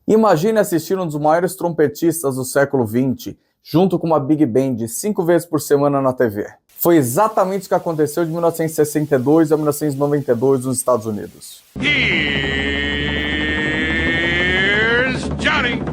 Imagine assistir um dos maiores trompetistas do século XX, junto com uma Big Band 5 vezes por semana na TV. Foi exatamente o que aconteceu de 1962 a 1992 nos Estados Unidos. Here's Johnny!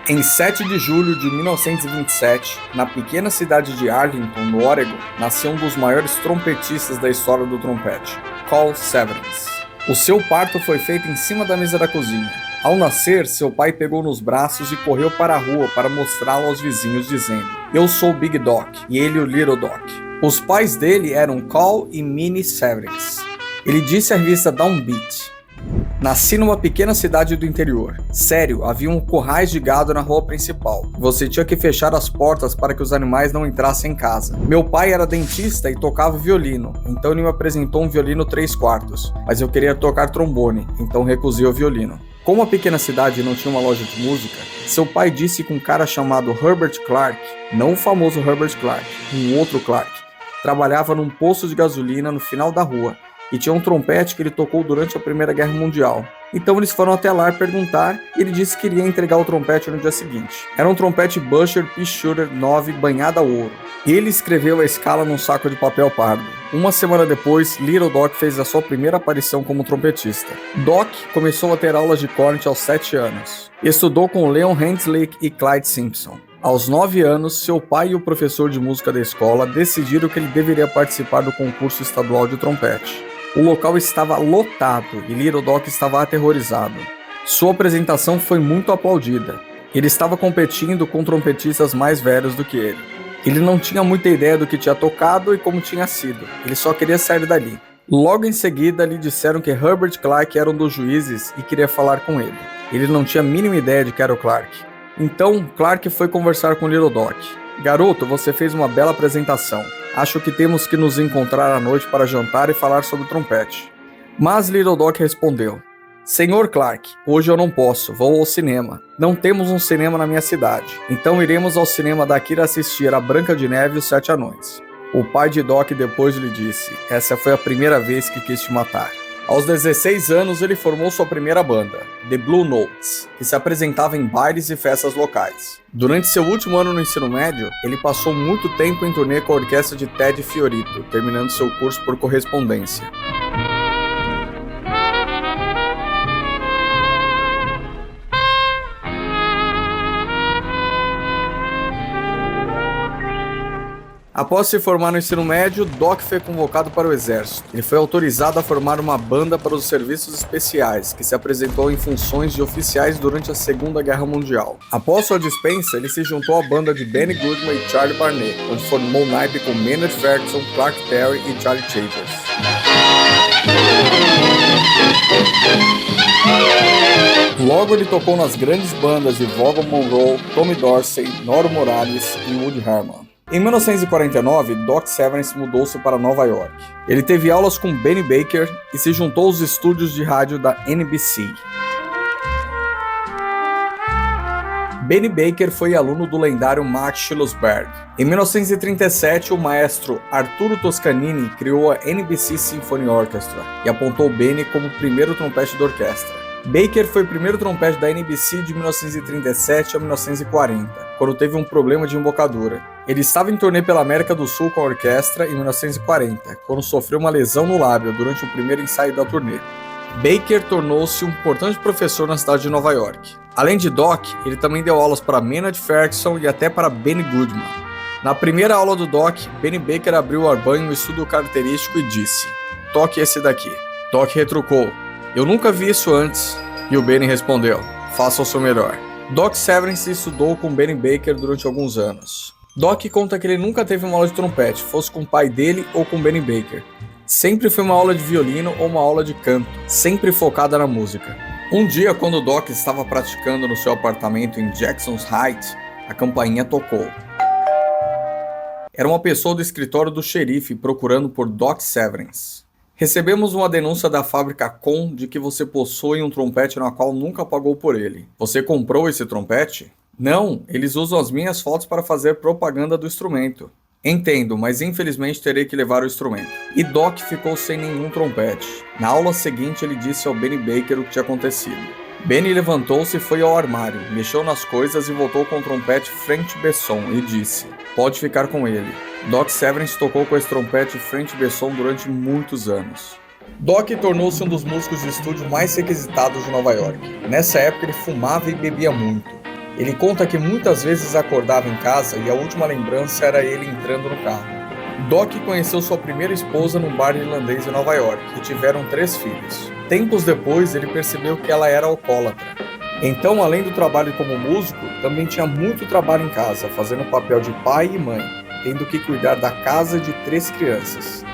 Em 7 de julho de 1927, na pequena cidade de Arlington, no Oregon, nasceu um dos maiores trompetistas da história do trompete, Carl Severance. O seu parto foi feito em cima da mesa da cozinha. Ao nascer, seu pai pegou nos braços e correu para a rua para mostrá-lo aos vizinhos, dizendo: "Eu sou o Big Doc", e ele o Little Doc. Os pais dele eram Carl e Minnie Severance. Ele disse à revista Downbeat: "Nasci numa pequena cidade do interior. Sério, haviam currais de gado na rua principal. Você tinha que fechar as portas para que os animais não entrassem em casa. Meu pai era dentista e tocava violino, então ele me apresentou um violino 3/4, mas eu queria tocar trombone, então recusei o violino." Como a pequena cidade não tinha uma loja de música, seu pai disse que um cara chamado Herbert Clark, não o famoso Herbert Clark, um outro Clark, trabalhava num posto de gasolina no final da rua, e tinha um trompete que ele tocou durante a Primeira Guerra Mundial. Então eles foram até lá perguntar e ele disse que iria entregar o trompete no dia seguinte. Era um trompete Buescher P. Shooter 9 banhado a ouro. Ele escreveu a escala num saco de papel pardo. Uma semana depois, Little Doc fez a sua primeira aparição como trompetista. Doc começou a ter aulas de cornet aos 7 anos. Estudou com Leon Hanslick e Clyde Simpson. Aos 9 anos, seu pai e o professor de música da escola decidiram que ele deveria participar do concurso estadual de trompete. O local estava lotado e Little Doc estava aterrorizado. Sua apresentação foi muito aplaudida. Ele estava competindo com trompetistas mais velhos do que ele. Ele não tinha muita ideia do que tinha tocado e como tinha sido. Ele só queria sair dali. Logo em seguida, lhe disseram que Herbert Clark era um dos juízes e queria falar com ele. Ele não tinha a mínima ideia de que era o Clark. Então, Clark foi conversar com Little Doc. "Garoto, você fez uma bela apresentação. Acho que temos que nos encontrar à noite para jantar e falar sobre trompete." Mas Little Doc respondeu: "Senhor Clark, hoje eu não posso, vou ao cinema. Não temos um cinema na minha cidade, então iremos ao cinema daqui assistir a Branca de Neve e os 7 Anões." O pai de Doc depois lhe disse: "Essa foi a primeira vez que quis te matar." Aos 16 anos, ele formou sua primeira banda, The Blue Notes, que se apresentava em bailes e festas locais. Durante seu último ano no ensino médio, ele passou muito tempo em turnê com a orquestra de Ted Fiorito, terminando seu curso por correspondência. Após se formar no ensino médio, Doc foi convocado para o exército. Ele foi autorizado a formar uma banda para os serviços especiais, que se apresentou em funções de oficiais durante a Segunda Guerra Mundial. Após sua dispensa, ele se juntou à banda de Benny Goodman e Charlie Barnet, onde formou naipe com Maynard Ferguson, Clark Terry e Charlie Chambers. Logo ele tocou nas grandes bandas de Vaughn Monroe, Tommy Dorsey, Noro Morales e Woody Herman. Em 1949, Doc Severance mudou-se para Nova York. Ele teve aulas com Benny Baker e se juntou aos estúdios de rádio da NBC. Benny Baker foi aluno do lendário Max Schlossberg. Em 1937, o maestro Arturo Toscanini criou a NBC Symphony Orchestra e apontou Benny como o primeiro trompete da orquestra. Baker foi o primeiro trompete da NBC de 1937 a 1940, quando teve um problema de embocadura. Ele estava em turnê pela América do Sul com a orquestra em 1940, quando sofreu uma lesão no lábio durante o primeiro ensaio da turnê. Baker tornou-se um importante professor na cidade de Nova York. Além de Doc, ele também deu aulas para Maynard Ferguson e até para Benny Goodman. Na primeira aula do Doc, Benny Baker abriu o arbanho no estudo característico e disse: "Toque esse daqui." Doc retrucou: "Eu nunca vi isso antes." E o Benny respondeu: faça o seu melhor. Doc Severinsen estudou com Benny Baker durante alguns anos. Doc conta que ele nunca teve uma aula de trompete, fosse com o pai dele ou com Benny Baker. Sempre foi uma aula de violino ou uma aula de canto, sempre focada na música. Um dia, quando Doc estava praticando no seu apartamento em Jackson's Heights, a campainha tocou. Era uma pessoa do escritório do xerife procurando por Doc Severinsen. Recebemos uma denúncia da fábrica Con de que você possui um trompete na qual nunca pagou por ele. Você comprou esse trompete? Não, eles usam as minhas fotos para fazer propaganda do instrumento. Entendo, mas infelizmente terei que levar o instrumento. E Doc ficou sem nenhum trompete. Na aula seguinte ele disse ao Benny Baker o que tinha acontecido. Benny levantou-se e foi ao armário, mexeu nas coisas e voltou com o trompete French Besson e disse: pode ficar com ele. Doc Severinsen tocou com esse trompete French Besson durante muitos anos. Doc tornou-se um dos músicos de estúdio mais requisitados de Nova York. Nessa época ele fumava e bebia muito. Ele conta que muitas vezes acordava em casa e a última lembrança era ele entrando no carro. Doc conheceu sua primeira esposa num bar irlandês em Nova York e tiveram 3 filhos. Tempos depois ele percebeu que ela era alcoólatra. Então, além do trabalho como músico, também tinha muito trabalho em casa, fazendo o papel de pai e mãe, tendo que cuidar da casa de 3 crianças.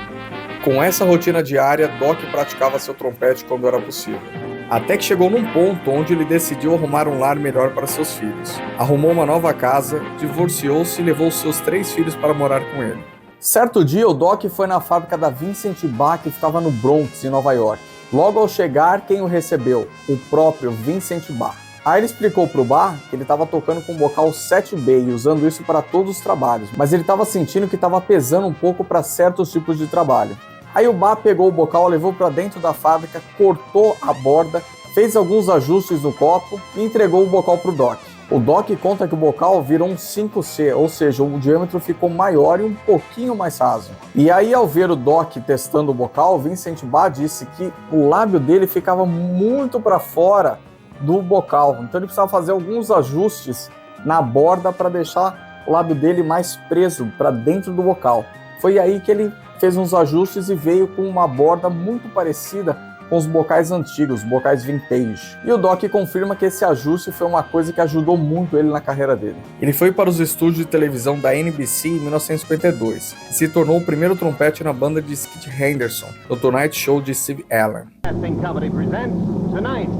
Com essa rotina diária, Doc praticava seu trompete quando era possível. Até que chegou num ponto onde ele decidiu arrumar um lar melhor para seus filhos. Arrumou uma nova casa, divorciou-se e levou seus 3 filhos para morar com ele. Certo dia, o Doc foi na fábrica da Vincent Bach, que ficava no Bronx, em Nova York. Logo ao chegar, quem o recebeu? O próprio Vincent Bach. Aí ele explicou pro Bach que ele estava tocando com o bocal 7B e usando isso para todos os trabalhos, mas ele estava sentindo que estava pesando um pouco para certos tipos de trabalho. Aí o Bach pegou o bocal, levou para dentro da fábrica, cortou a borda, fez alguns ajustes no copo e entregou o bocal pro Doc. O Doc conta que o bocal virou um 5C, ou seja, o diâmetro ficou maior e um pouquinho mais raso. E aí, ao ver o Doc testando o bocal, Vincent Bach disse que o lábio dele ficava muito para fora do bocal, então ele precisava fazer alguns ajustes na borda para deixar o lábio dele mais preso para dentro do bocal. Foi aí que ele fez uns ajustes e veio com uma borda muito parecida com os bocais antigos, os bocais vintage. E o Doc confirma que esse ajuste foi uma coisa que ajudou muito ele na carreira dele. Ele foi para os estúdios de televisão da NBC em 1952 e se tornou o primeiro trompete na banda de Skit Henderson, no Tonight Show de Steve Allen. Casting Company presents Tonight,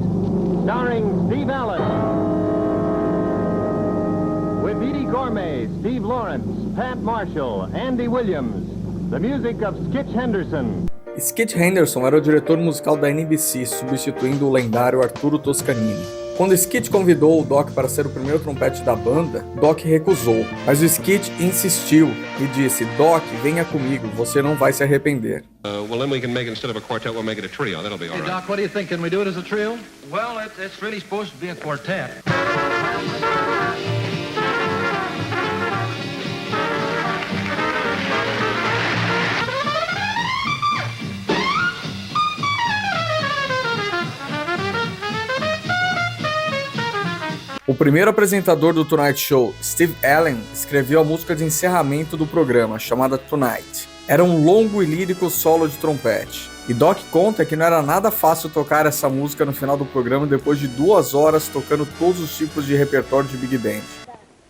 starring Steve Allen, with Edie Gourmet, Steve Lawrence, Pat Marshall, Andy Williams, the music of Skitch Henderson. Skit Henderson era o diretor musical da NBC, substituindo o lendário Arturo Toscanini. Quando Skit convidou o Doc para ser o primeiro trompete da banda, Doc recusou, mas o Skit insistiu e disse: Doc, venha comigo, você não vai se arrepender. Well, then we can make it, instead of a quartet, we'll make it a trio. That'll be all Hey, right. Doc, what do you think? Can we do it as a trio? Well, it's really supposed to be a quartet. O primeiro apresentador do Tonight Show, Steve Allen, escreveu a música de encerramento do programa, chamada Tonight. Era um longo e lírico solo de trompete. E Doc conta que não era nada fácil tocar essa música no final do programa depois de 2 horas tocando todos os tipos de repertório de Big Band.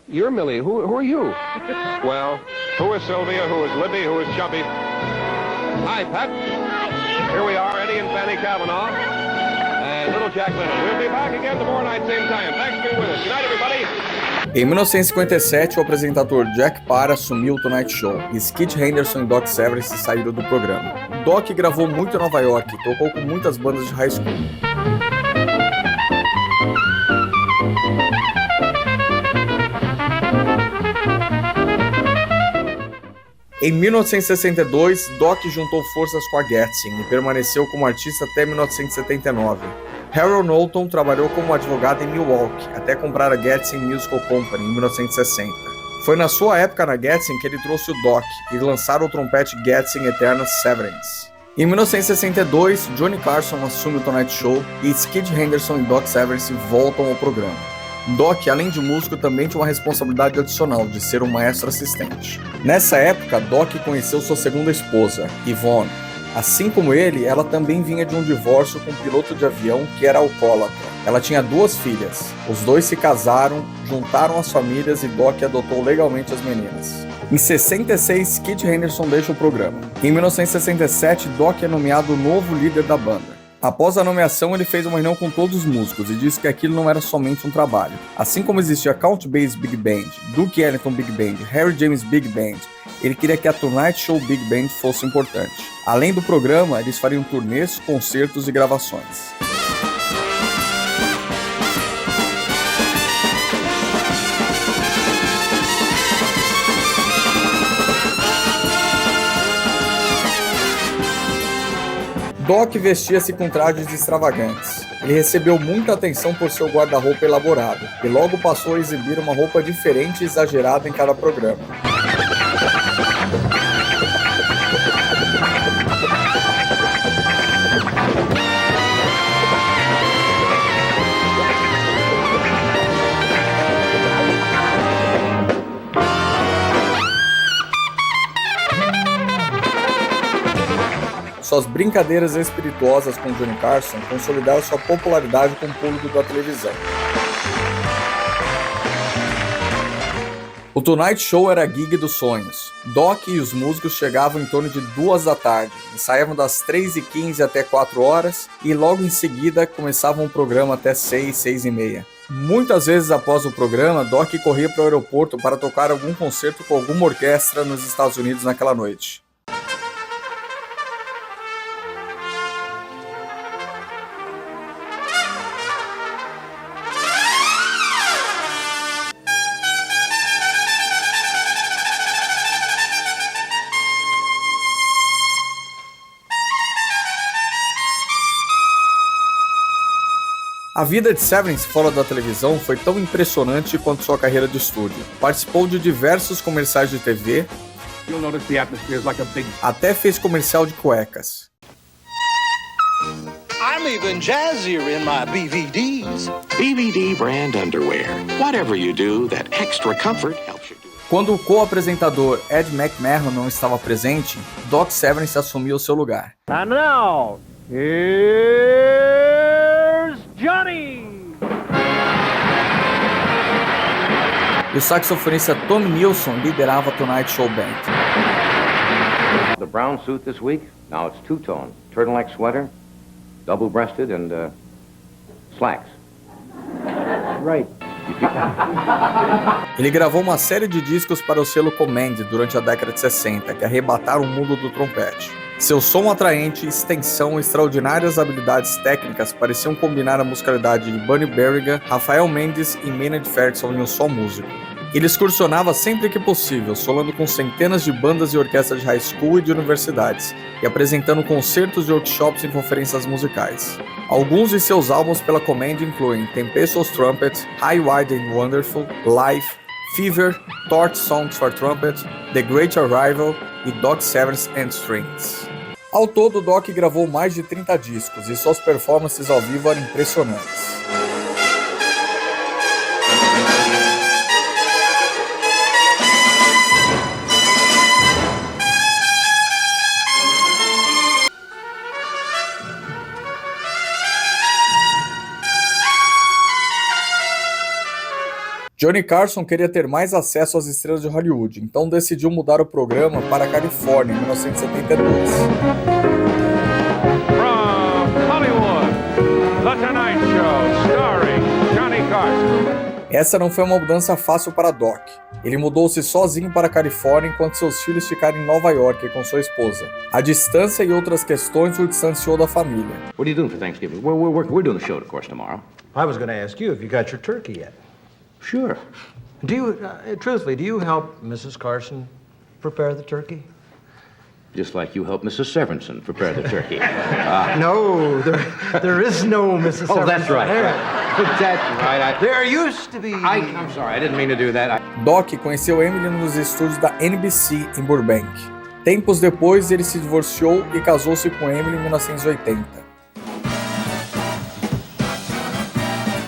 You're Millie. Who are you? Well, who is Sylvia? Who is Libby? Who is Chubby? Hi, Pat. Here we are, Eddie and Fanny Cavanaugh. And little Jack Lennon. We'll be back again tomorrow night, same time. Thanks for being with us. Good night, everybody. Em 1957, o apresentador Jack Parr assumiu o Tonight Show e Skit Henderson e Doc Severinsen saíram do programa. Doc gravou muito em Nova York e tocou com muitas bandas de high school. Em 1962, Doc juntou forças com a Getzing e permaneceu como artista até 1979. Harold Knowlton trabalhou como advogado em Milwaukee, até comprar a Getzing Musical Company em 1960. Foi na sua época na Getzing que ele trouxe o Doc e lançaram o trompete Getzing Eternal Severance. Em 1962, Johnny Carson assume o Tonight Show e Skit Henderson e Doc Severinsen voltam ao programa. Doc, além de músico, também tinha uma responsabilidade adicional de ser um maestro assistente. Nessa época, Doc conheceu sua segunda esposa, Yvonne. Assim como ele, ela também vinha de um divórcio com um piloto de avião que era alcoólatra. Ela tinha 2 filhas. Os dois se casaram, juntaram as famílias e Doc adotou legalmente as meninas. Em 66, Kit Henderson deixa o programa. Em 1967, Doc é nomeado o novo líder da banda. Após a nomeação, ele fez uma reunião com todos os músicos e disse que aquilo não era somente um trabalho. Assim como existia Count Basie Big Band, Duke Ellington Big Band, Harry James Big Band, ele queria que a Tonight Show Big Band fosse importante. Além do programa, eles fariam turnês, concertos e gravações. Doc vestia-se com trajes extravagantes. Ele recebeu muita atenção por seu guarda-roupa elaborado, e logo passou a exibir uma roupa diferente e exagerada em cada programa. Suas brincadeiras espirituosas com Johnny Carson consolidaram sua popularidade com o público da televisão. O Tonight Show era a gig dos sonhos. Doc e os músicos chegavam em torno de 2 da tarde, ensaiavam das 3h15 até 4 horas e logo em seguida começavam o programa até 6, 6h30. Muitas vezes após o programa, Doc corria para o aeroporto para tocar algum concerto com alguma orquestra nos Estados Unidos naquela noite. A vida de Severance fora da televisão foi tão impressionante quanto sua carreira de estúdio. Participou de diversos comerciais de TV, até fez comercial de cuecas. I'm even jazzier in my BVDs. BVD brand underwear. Whatever you do, that extra comfort helps you do it. Quando o co-apresentador Ed McMahon não estava presente, Doc Severance assumiu seu lugar. And now, here's Johnny! E o saxofonista Tommy Nilsson liderava a Tonight Show Band. The brown suit this week, now it's two-tone. Turtleneck sweater, double-breasted, and slacks. Right. Ele gravou uma série de discos para o selo Command durante a década de 60, que arrebataram o mundo do trompete. Seu som atraente, extensão e extraordinárias habilidades técnicas pareciam combinar a musicalidade de Bunny Berrigan, Rafael Mendes e Maynard Ferguson em um só músico. Ele excursionava sempre que possível, solando com centenas de bandas e orquestras de high school e de universidades, e apresentando concertos e workshops em conferências musicais. Alguns de seus álbuns pela Command incluem Tempesto's Trumpet, High, Wide and Wonderful, Life, Fever, Torch Songs for Trumpet, The Great Arrival e Doc Severance and Strings. Ao todo, Doc gravou mais de 30 discos e suas performances ao vivo eram impressionantes. Johnny Carson queria ter mais acesso às estrelas de Hollywood, então decidiu mudar o programa para a Califórnia em 1972. From Hollywood, The Tonight Show, starring Johnny Carson. Essa não foi uma mudança fácil para Doc. Ele mudou-se sozinho para a Califórnia enquanto seus filhos ficaram em Nova York com sua esposa. A distância e outras questões o distanciou da família. What are you doing for Thanksgiving? We're doing the show, of course, tomorrow. I was going to ask you if you got your turkey yet. Sure. Do you, truthfully, do you help Mrs. Carson prepare the turkey? Just like you helped Mrs. Severinsen prepare the turkey. No, there is no Mrs. Oh, that's Severinsen right. there. That's right. There used to be. I'm sorry, I didn't mean to do that. Doc conheceu Emily nos estúdios da NBC em Burbank. Tempos depois, ele se divorciou e casou-se com Emily em 1980.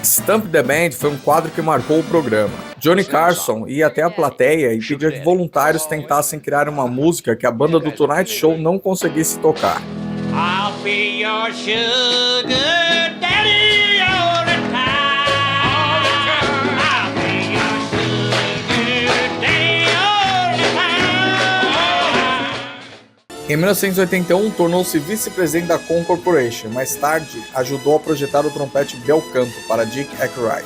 Stump the Band foi um quadro que marcou o programa. Johnny Carson ia até a plateia e pedia que voluntários tentassem criar uma música que a banda do Tonight Show não conseguisse tocar. I'll be your sugar daddy all the Em 1981, tornou-se vice-presidente da Conn Corporation. Mais tarde, ajudou a projetar o trompete bel canto para Dick Arkwright.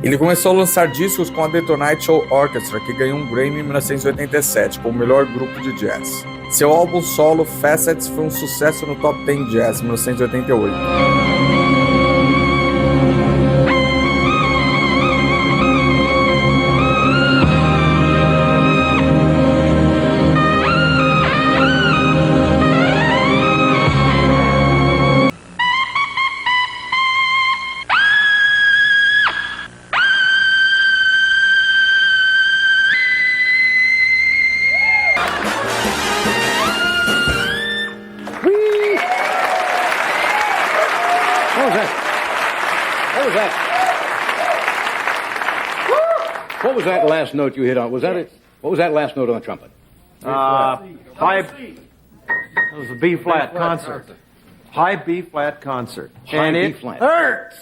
Ele começou a lançar discos com a Detonite Show Orchestra, que ganhou um Grammy em 1987 como melhor grupo de jazz. Seu álbum solo, Facets, foi um sucesso no Top 10 Jazz em 1988. What was that last note you hit on? Was that it? What was that last note on the trumpet? High. It was a B flat concert. High B flat concert. High and B it flat. hurts.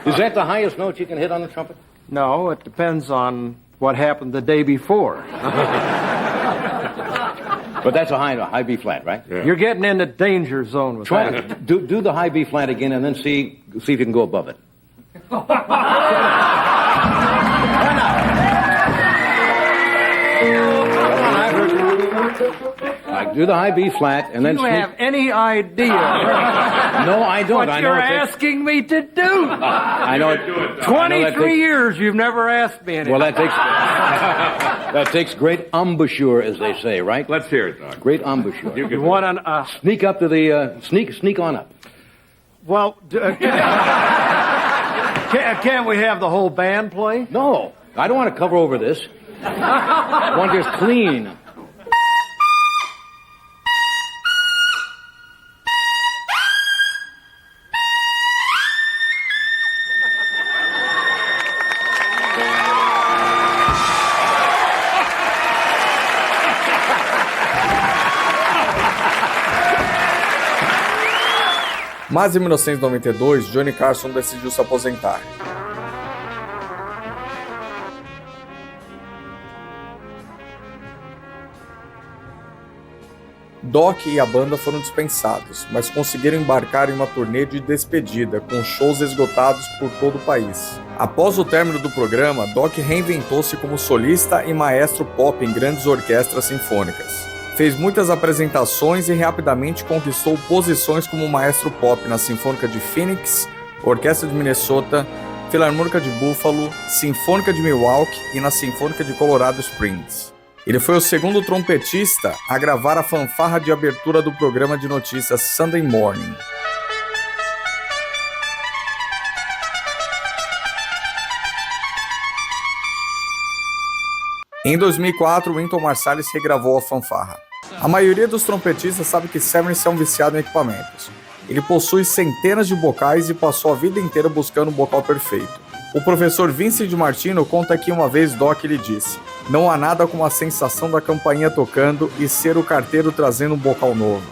Is that the highest note you can hit on the trumpet? No, it depends on what happened the day before. But that's a high B flat, right? Yeah. You're getting in the danger zone with Try that. do the high B flat again, and then see if you can go above it. Do the high B flat, and then Do you have any idea? No, I don't. What I know you're it's asking me to do? I know it. 23 years you've never asked me anything. Well, that takes great embouchure, as they say, right? Let's hear it, Doc. Great embouchure. You want an Sneak up to the sneak on up. well? Can't we have the whole band play? No, I don't want to cover over this. I want just clean. Mas em 1992, Johnny Carson decidiu se aposentar. Doc e a banda foram dispensados, mas conseguiram embarcar em uma turnê de despedida, com shows esgotados por todo o país. Após o término do programa, Doc reinventou-se como solista e maestro pop em grandes orquestras sinfônicas. Fez muitas apresentações e rapidamente conquistou posições como maestro pop na Sinfônica de Phoenix, Orquestra de Minnesota, Filarmônica de Buffalo, Sinfônica de Milwaukee e na Sinfônica de Colorado Springs. Ele foi o segundo trompetista a gravar a fanfarra de abertura do programa de notícias Sunday Morning. Em 2004, Wynton Marsalis regravou a fanfarra. A maioria dos trompetistas sabe que Severinsen é um viciado em equipamentos. Ele possui centenas de bocais e passou a vida inteira buscando um bocal perfeito. O professor Vincent Martino conta que uma vez Doc lhe disse: "Não há nada como a sensação da campainha tocando e ser o carteiro trazendo um bocal novo."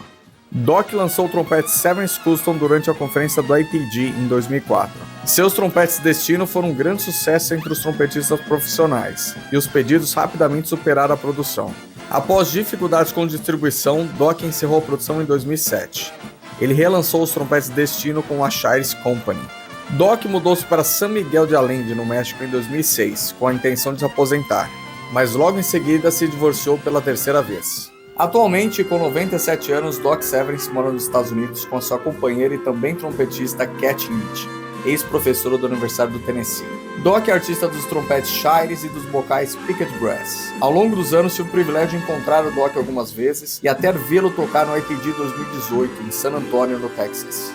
Doc lançou o trompete Severinsen Custom durante a conferência do IPG em 2004. Seus trompetes Destino foram um grande sucesso entre os trompetistas profissionais, e os pedidos rapidamente superaram a produção. Após dificuldades com distribuição, Doc encerrou a produção em 2007. Ele relançou os trompetes Destino com a Shires Company. Doc mudou-se para San Miguel de Allende, no México, em 2006, com a intenção de se aposentar, mas logo em seguida se divorciou pela terceira vez. Atualmente, com 97 anos, Doc Severinsen mora nos Estados Unidos com a sua companheira e também trompetista Cat Mitch, ex-professora da Universidade do Tennessee. Doc é artista dos trompetes Shires e dos bocais Picket Brass. Ao longo dos anos, tive o privilégio de encontrar o Doc algumas vezes e até vê-lo tocar no ITD 2018, em San Antonio, no Texas.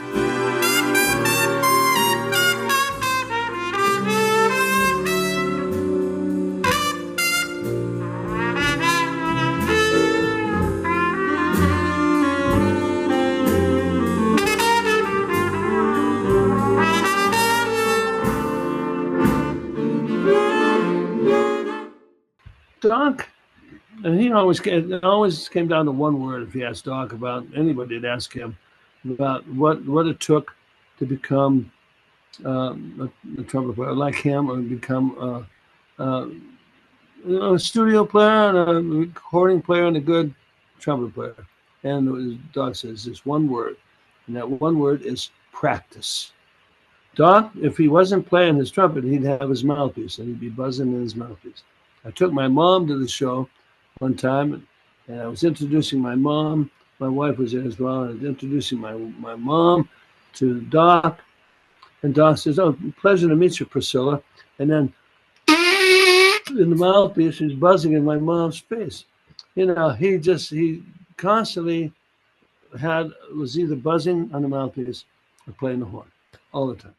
Doc, and he always came down to one word. If you asked Doc about anybody, to ask him about what it took to become a trumpet player like him, or become a studio player and a recording player and a good trumpet player. And Doc says this one word, and that one word is practice. Doc, if he wasn't playing his trumpet, he'd have his mouthpiece, and he'd be buzzing in his mouthpiece. I took my mom to the show one time, and I was introducing my mom. My wife was there as well. And I was introducing my mom to Doc. And Doc says, "Oh, pleasure to meet you, Priscilla." And then in the mouthpiece, he's buzzing in my mom's face. You know, he constantly was either buzzing on the mouthpiece or playing the horn all the time.